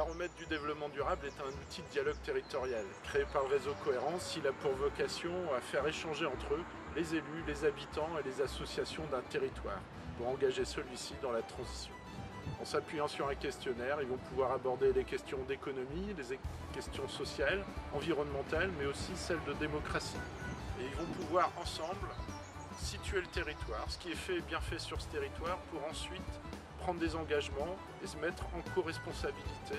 baromètre du développement durable est un outil de dialogue territorial. Créé par le réseau Cohérence, il a pour vocation à faire échanger entre eux les élus, les habitants et les associations d'un territoire pour engager celui-ci dans la transition. En s'appuyant sur un questionnaire, ils vont pouvoir aborder les questions d'économie, les questions sociales, environnementales, mais aussi celles de démocratie. Et ils vont pouvoir ensemble situer le territoire, ce qui est fait et bien fait sur ce territoire, pour ensuite prendre des engagements et se mettre en co-responsabilité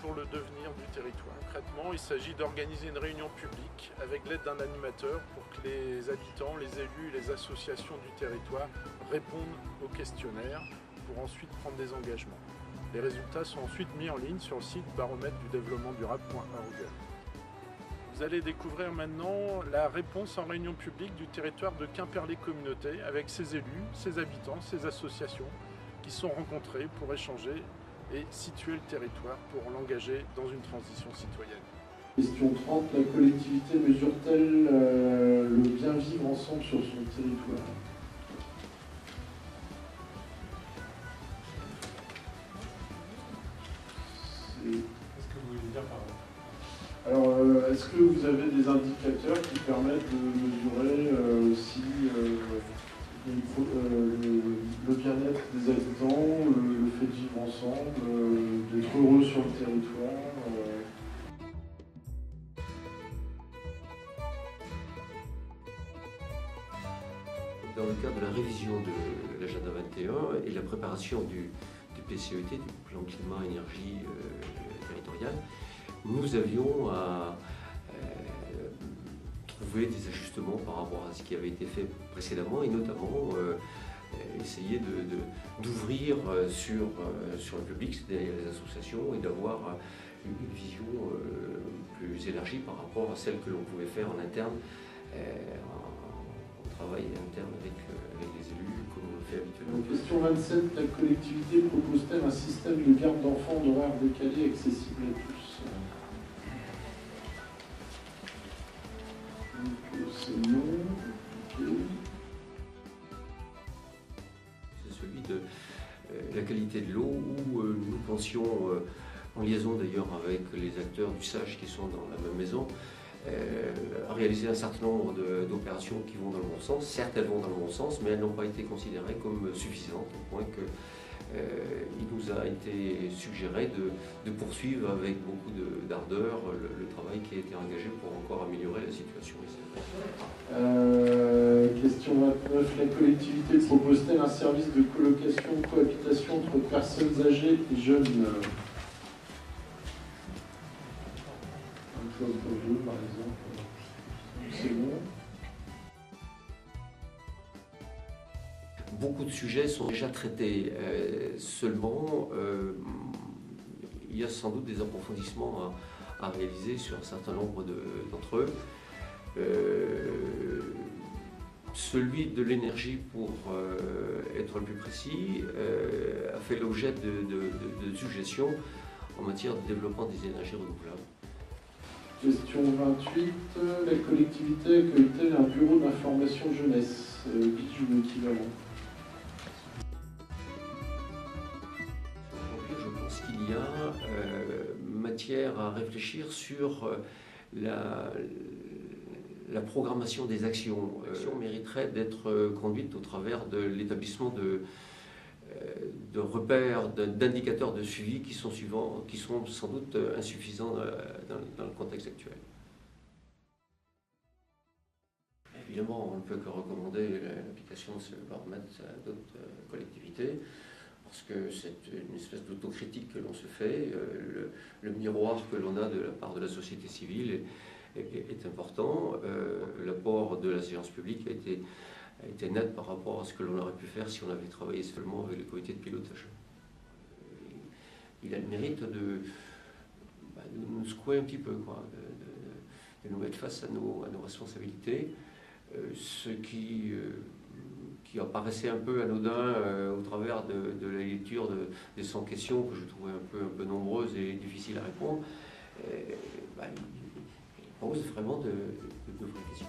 pour le devenir du territoire. Concrètement, il s'agit d'organiser une réunion publique avec l'aide d'un animateur pour que les habitants, les élus et les associations du territoire répondent au questionnaire pour ensuite prendre des engagements. Les résultats sont ensuite mis en ligne sur le site baromètre-du-développement-durable.org. Vous allez découvrir maintenant la réponse en réunion publique du territoire de Quimperlé-Communauté avec ses élus, ses habitants, ses associations qui sont rencontrés pour échanger et situer le territoire pour l'engager dans une transition citoyenne. Question 30. La collectivité mesure-t-elle le bien vivre ensemble sur son territoire? Qu'est-ce que vous voulez dire par là? Alors, est-ce que vous avez des indicateurs qui permettent de mesurer aussi le bien-être des habitants, le fait de vivre ensemble, d'être heureux sur le territoire Dans le cadre de la révision de l'agenda 21 et la préparation du PCET, du plan climat-énergie territorial, nous avions à trouver des ajustements par rapport à ce qui avait été fait précédemment et notamment essayer d'ouvrir sur le public, c'est-à-dire les associations, et d'avoir une vision plus élargie par rapport à celle que l'on pouvait faire en interne, en travail interne avec les élus, comme on le fait habituellement. Donc, question 27, la collectivité propose-t-elle un système de garde d'enfants en horaire décalé accessible à tous? C'est non. Okay. C'est celui de la qualité de l'eau, où nous pensions, en liaison d'ailleurs avec les acteurs du SAGE qui sont dans la même maison, réaliser un certain nombre d'opérations qui vont dans le bon sens. Certes, elles vont dans le bon sens, mais elles n'ont pas été considérées comme suffisantes, au point que il nous a été suggéré de poursuivre avec beaucoup d'ardeur le travail qui a été engagé pour encore améliorer la situation ici. Question 29. La collectivité propose-t-elle un service de colocation, cohabitation entre personnes âgées et jeunes? Un club de jeu, par exemple. C'est bon. Beaucoup de sujets sont déjà traités, seulement il y a sans doute des approfondissements à réaliser sur un certain nombre d'entre eux. Celui de l'énergie, pour être le plus précis, a fait l'objet de suggestions en matière de développement des énergies renouvelables. Question 28. La collectivité accueille-t-elle un bureau d'information jeunesse, BIJ ou équivalent? Je pense qu'il y a matière à réfléchir sur la programmation des actions. L'action mériterait d'être conduite au travers de l'établissement de repères, d'indicateurs de suivi qui sont sans doute insuffisants dans le contexte actuel. Évidemment, on ne peut que recommander l'application de ce baromètre à d'autres collectivités, parce que c'est une espèce d'autocritique que l'on se fait. Le miroir que l'on a de la part de la société civile est important. L'apport de la séance publique a été net par rapport à ce que l'on aurait pu faire si on avait travaillé seulement avec les comités de pilotage. Il a le mérite de nous secouer un petit peu, quoi, de nous mettre face à nos responsabilités, ce qui apparaissait un peu anodin au travers de la lecture des 100 questions que je trouvais un peu nombreuses et difficiles à répondre. Il pose vraiment de vraies questions.